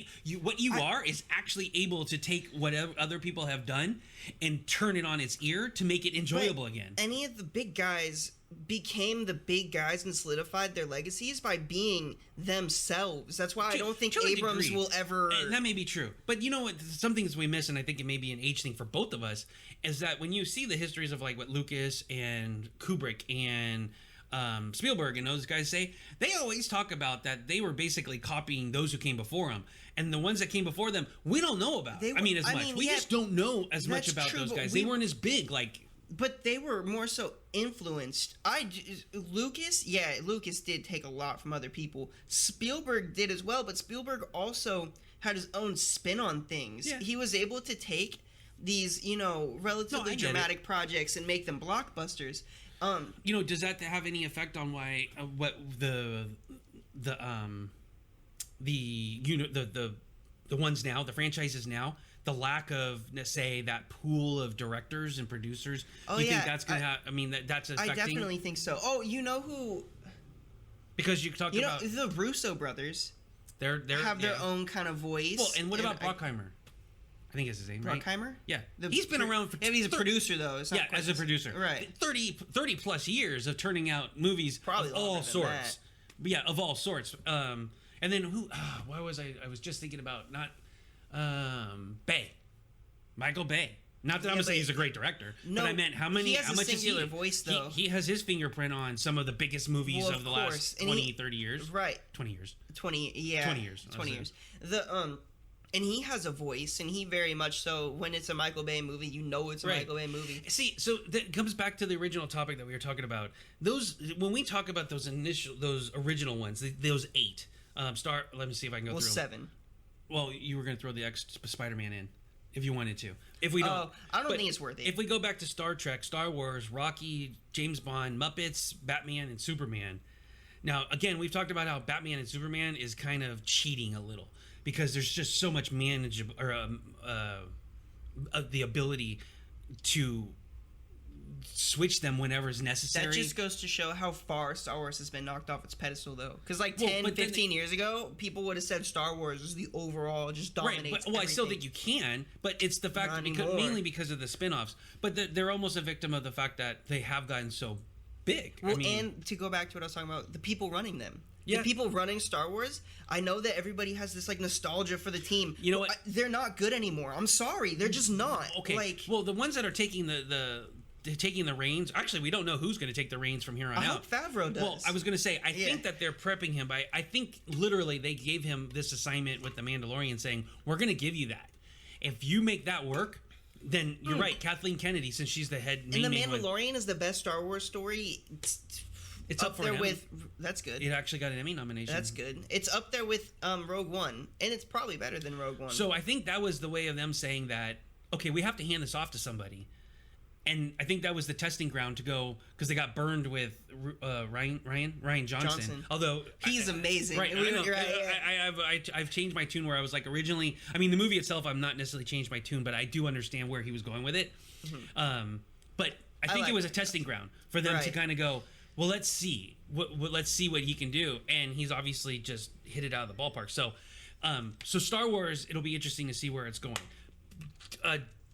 what you are is actually able to take whatever other people have done and turn it on its ear to make it enjoyable again. Any of the big guys, became the big guys and solidified their legacies by being themselves. That's why I don't think to a Abrams degree. will ever. And that may be true, but you know what? Some things we miss, and I think it may be an age thing for both of us, is that when you see the histories of like what Lucas and Kubrick and Spielberg and those guys say, they always talk about that they were basically copying those who came before them, and the ones that came before them we don't know about. We just don't know as much about those guys. They weren't as big, like. But they were more so influenced. Lucas did take a lot from other people. Spielberg did as well, but Spielberg also had his own spin on things. Yeah. He was able to take these, relatively dramatic projects and make them blockbusters. Does that have any effect on why what the ones now, the franchises now, the lack of, say, that pool of directors and producers? Think that's gonna have? I mean, that's affecting. I definitely think so. Oh, you know who? Because you talk about the Russo brothers. They have their own kind of voice. Well, and what about Bruckheimer? I think it's his name, right? Bruckheimer? Yeah. He's been around for... he's a producer, though. It's not as a producer. Right. 30 plus years of turning out movies Probably of all sorts. That. Yeah, of all sorts. And then who... why was I was just thinking about... Not... Bay. Michael Bay. Not that I'm going to say he's a great director, but I meant how much he has a singular voice, though. He has his fingerprint on some of the biggest movies of the last 20, 30 years. Right. 20 years. 20 years. 20 years. And he has a voice, and he very much so, when it's a Michael Bay movie, it's a Michael Bay movie. See, so that comes back to the original topic that we were talking about. When we talk about those original ones, those 8, let me see if I can go through 7. Well, you were going to throw the Spider-Man in, if you wanted to. If we don't, I don't think it's worth it. If we go back to Star Trek, Star Wars, Rocky, James Bond, Muppets, Batman, and Superman. Now, again, we've talked about how Batman and Superman is kind of cheating a little because there's just so much manageable or the ability to switch them whenever is necessary. That just goes to show how far Star Wars has been knocked off its pedestal, though. Because 15 years ago, people would have said Star Wars was the overall just dominates everything. I still think you can, but it's the fact that mainly because of the spin-offs. But they're almost a victim of the fact that they have gotten so big. Well, and to go back to what I was talking about, the people running them. Yeah. The people running Star Wars, I know that everybody has this nostalgia for the team. You know what? They're not good anymore. I'm sorry. They're just not. Okay. Well, the ones that are taking taking the reins. Actually, we don't know who's going to take the reins from here on out. I hope Favreau does. Well, I was going to say, I think that they're prepping him I think literally they gave him this assignment with the Mandalorian saying, we're going to give you that. If you make that work, then you're right. Kathleen Kennedy, since she's the head main. And The Mandalorian is the best Star Wars story. It's up for there an with Emmy. That's good. It actually got an Emmy nomination. That's good. It's up there with Rogue One, and it's probably better than Rogue One. So I think that was the way of them saying that, okay, we have to hand this off to somebody. And I think that was the testing ground to go, because they got burned with Ryan Johnson. Although he's amazing. Right, I've changed my tune where I was like originally. I mean, the movie itself, I'm not necessarily changed my tune, but I do understand where he was going with it. Mm-hmm. But I think it was a testing ground for them to kind of go, well, let's see let's see what he can do, and he's obviously just hit it out of the ballpark. So Star Wars, it'll be interesting to see where it's going.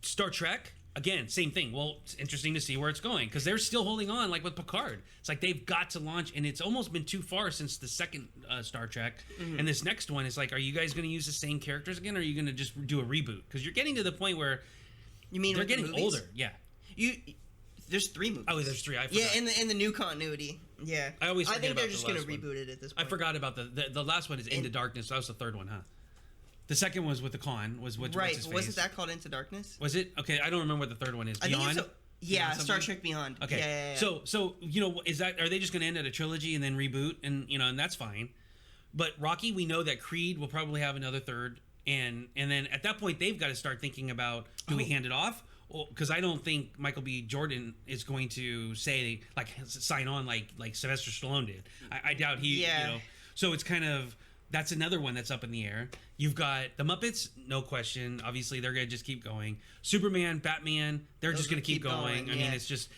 Star Trek. Again, same thing. Well, it's interesting to see where it's going because they're still holding on, like with Picard. It's like they've got to launch, and it's almost been too far since the second Star Trek. Mm-hmm. And this next one is like, are you guys going to use the same characters again, or are you going to just do a reboot? Because you're getting to the point where they're getting older. Yeah. There's 3 movies. Oh, there's 3. I forgot. Yeah, in the new continuity. Yeah. I think they're just going to reboot it at this point. I forgot about the last one is Into Darkness. That was the third one, huh? The second was with the Khan. Wasn't that called Into Darkness? Was it? Okay, I don't remember what the third one is. Beyond? Star Trek Beyond. Okay. Yeah. So are they just going to end at a trilogy and then reboot and that's fine. But Rocky, we know that Creed will probably have another third, and then at that point they've got to start thinking about, do we hand it off? Because I don't think Michael B. Jordan is going to say sign on like Sylvester Stallone did. I doubt he. Yeah. So it's kind of. That's another one that's up in the air. You've got the Muppets, no question. Obviously, they're going to just keep going. Superman, Batman, they're just going to keep going. I mean, it's just...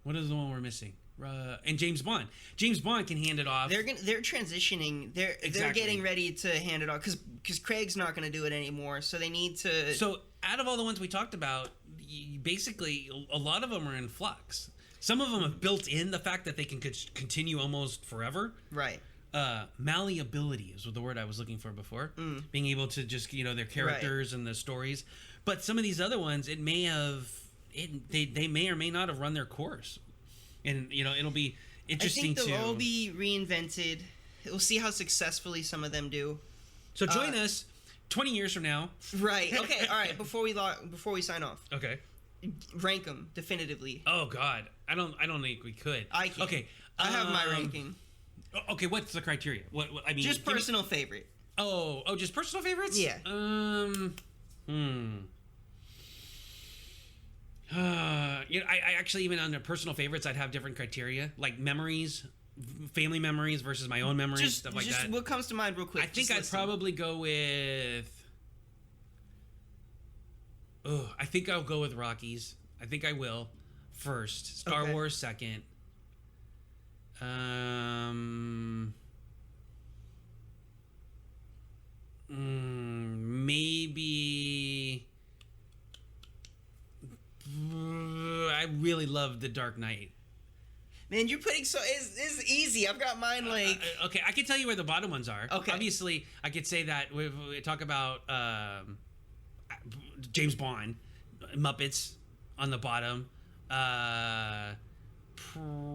what is the one we're missing? And James Bond. James Bond can hand it off. They're transitioning. They're getting ready to hand it off because Craig's not going to do it anymore. So they need to... So out of all the ones we talked about, basically, a lot of them are in flux. Some of them have built in the fact that they can continue almost forever. Right. Malleability is the word I was looking for before. Being able to just, their characters and the stories. But some of these other ones, they may or may not have run their course. And, it'll be interesting I think they'll all be reinvented. We'll see how successfully some of them do. So join us 20 years from now. Right. Okay. All right. Before we sign off. Okay. Rank them definitively. Oh God, I don't think we could. I can. Okay. I have my ranking. Okay, what's the criteria? What I mean, just personal favorite. Oh, just personal favorites? Yeah. I actually, even under personal favorites, I'd have different criteria, like memories, family memories versus my own memories, stuff like that. What comes to mind real quick? I think I'd probably go with. Oh, I think I'll go with Rockies. I think I will first. Star Wars second. Maybe. I really love The Dark Knight. Man, you're putting it's easy. I've got mine like. Okay, I can tell you where the bottom ones are. Okay. Obviously, I could say that we talk about James Bond, Muppets on the bottom. Probably.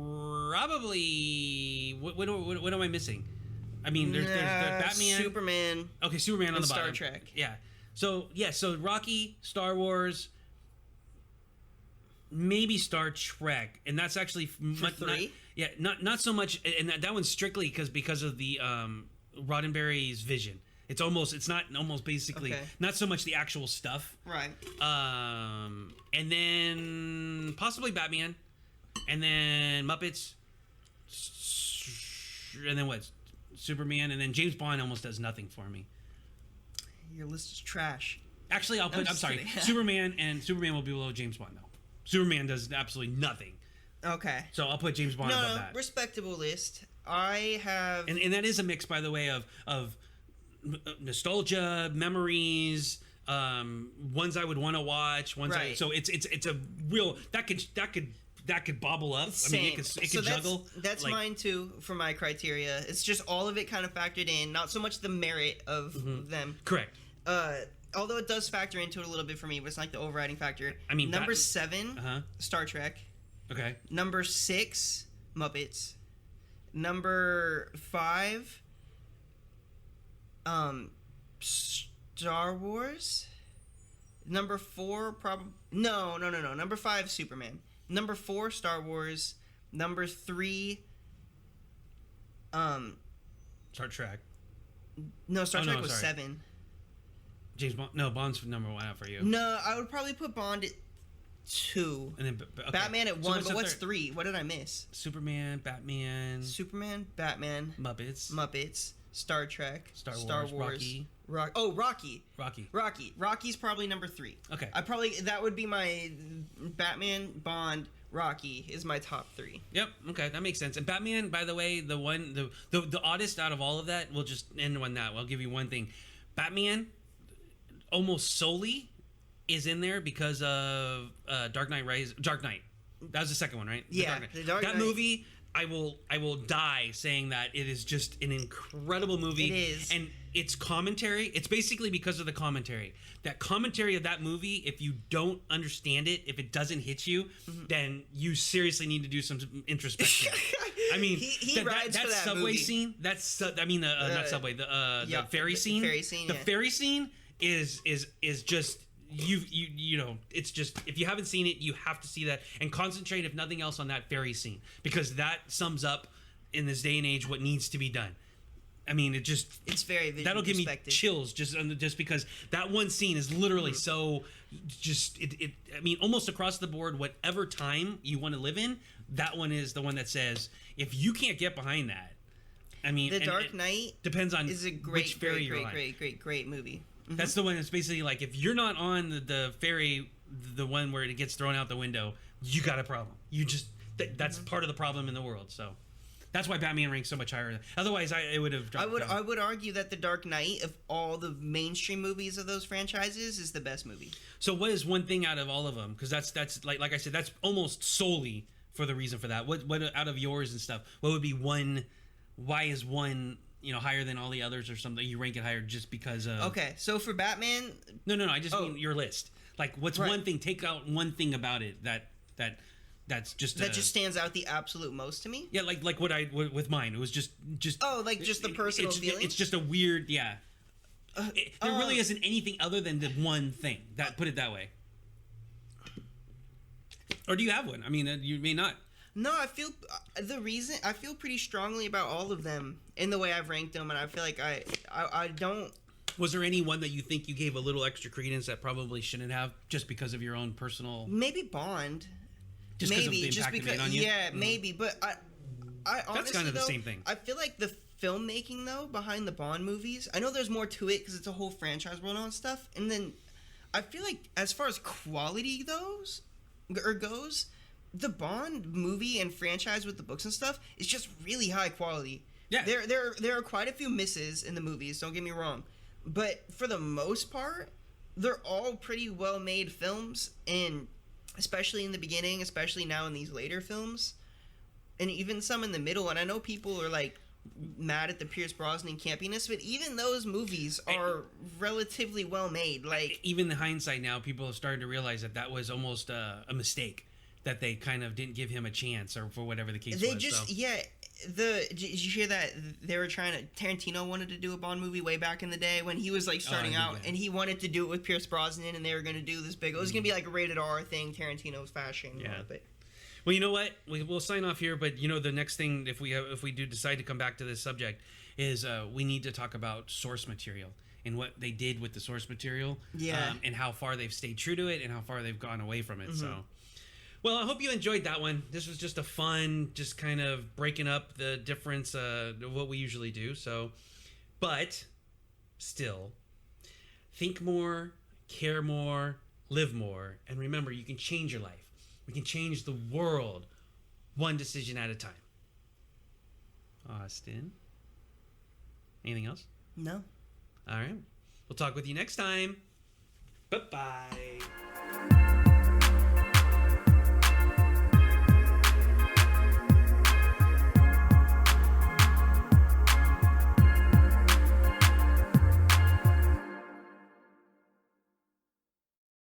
What am I missing? I mean, there's Batman, Superman. Okay, Superman on the bottom. Star Trek. Yeah. So Rocky, Star Wars. Maybe Star Trek, and that's actually three. Not so much, and that one's strictly because of the Roddenberry's vision. It's basically not so much the actual stuff, right? And then possibly Batman, and then Muppets, and then what? Superman, and then James Bond almost does nothing for me. Your list is trash. Actually, I'm sorry. Superman will be below James Bond though. Superman does absolutely nothing. Okay. So I'll put James Bond above that. Respectable list. I have... And that is a mix, by the way, of nostalgia, memories, ones I would want to watch. So it's a real... That could bobble up. Same. I mean, it could juggle. That's mine, too, for my criteria. It's just all of it kind of factored in. Not so much the merit of them. Correct. Although it does factor into it a little bit for me, but it's not the overriding factor. I mean, number 7, Star Trek. Okay. Number 6, Muppets. Number 5, Star Wars. Number 4, no. Number 5, Superman. Number 4, Star Wars. Number 3, Star Trek. No, Star Trek was 7. James Bond. No, Bond's number 1 out for you. No, I would probably put Bond at 2. And then Batman at 1. But what's 3? What did I miss? Superman, Batman, Muppets, Star Trek, Star Wars, Rocky. Rocky. Rocky's probably number 3. Okay. That would be my Batman, Bond, Rocky is my top 3. Yep. Okay, that makes sense. And Batman, by the way, the oddest out of all of that, we'll just end on that. I'll give you one thing. Batman, almost solely, is in there because of Dark Knight. That was the second one, right? Yeah. The Dark Knight. That movie, I will die saying that it is just an incredible movie. It is. And its commentary, it's basically because of the commentary. That commentary of that movie, if you don't understand it, if it doesn't hit you, then you seriously need to do some introspection. I mean, he rides that for that subway movie. Scene. Not subway. The ferry scene. The ferry scene. The ferry scene is just you know, it's just, if you haven't seen it, you have to see that and concentrate, if nothing else, on that ferry scene, because that sums up in this day and age what needs to be done. I mean, it's very visual. That'll give me chills just because that one scene is literally so just I mean, almost across the board, whatever time you want to live in, that one is the one that says, if you can't get behind that, I mean, The Dark Knight depends on is a which ferry you're on. Great movie. Mm-hmm. That's the one that's basically like, if you're not on the ferry, the one where it gets thrown out the window, you got a problem. You just that's part of the problem in the world. So that's why Batman ranks so much higher. Otherwise, it would have dropped down. I would argue that The Dark Knight, of all the mainstream movies of those franchises, is the best movie. So what is one thing out of all of them? Because that's like I said, that's almost solely for the reason for that. What out of yours and stuff? What would be one? Why is one higher than all the others or something? You rank it higher just because of. Okay, so for Batman. No. I just mean your list. Like, what's one thing? Take out one thing about it that's just that just stands out the absolute most to me. Yeah, like what I with mine. It was just the personal feeling. It's just a weird there really isn't anything other than the one thing. Put it that way. Or do you have one? I mean, you may not. No, I feel pretty strongly about all of them in the way I've ranked them, and I feel like I don't. Was there any one that you think you gave a little extra credence that probably shouldn't have, just because of your own personal? Maybe Bond. Just maybe just because on you? Yeah, maybe. But I honestly, that's kind of the same thing. I feel like the filmmaking though behind the Bond movies. I know there's more to it because it's a whole franchise world and stuff. And then I feel like as far as quality goes, the Bond movie and franchise with the books and stuff is just really high quality. Yeah, there are quite a few misses in the movies. Don't get me wrong, but for the most part, they're all pretty well made films, and especially in the beginning, especially now in these later films, and even some in the middle. And I know people are like mad at the Pierce Brosnan campiness, but even those movies are relatively well made. Like, even in hindsight now, people have started to realize that was almost a mistake, that they kind of didn't give him a chance, or for whatever the case was. Did you hear that they were Tarantino wanted to do a Bond movie way back in the day when he was like starting out, and he wanted to do it with Pierce Brosnan, and they were going to do this big, it was going to be like a rated R thing, Tarantino's fashion. Yeah. Well, you know what? We'll sign off here, but the next thing, if we do decide to come back to this subject, is we need to talk about source material and what they did with the source material, and how far they've stayed true to it and how far they've gone away from it. Mm-hmm. So. Well, I hope you enjoyed that one. This was just a fun, just kind of breaking up the difference of what we usually do. So, but still, think more, care more, live more, and remember, you can change your life. We can change the world one decision at a time. Austin, anything else? No. All right. We'll talk with you next time. Bye-bye.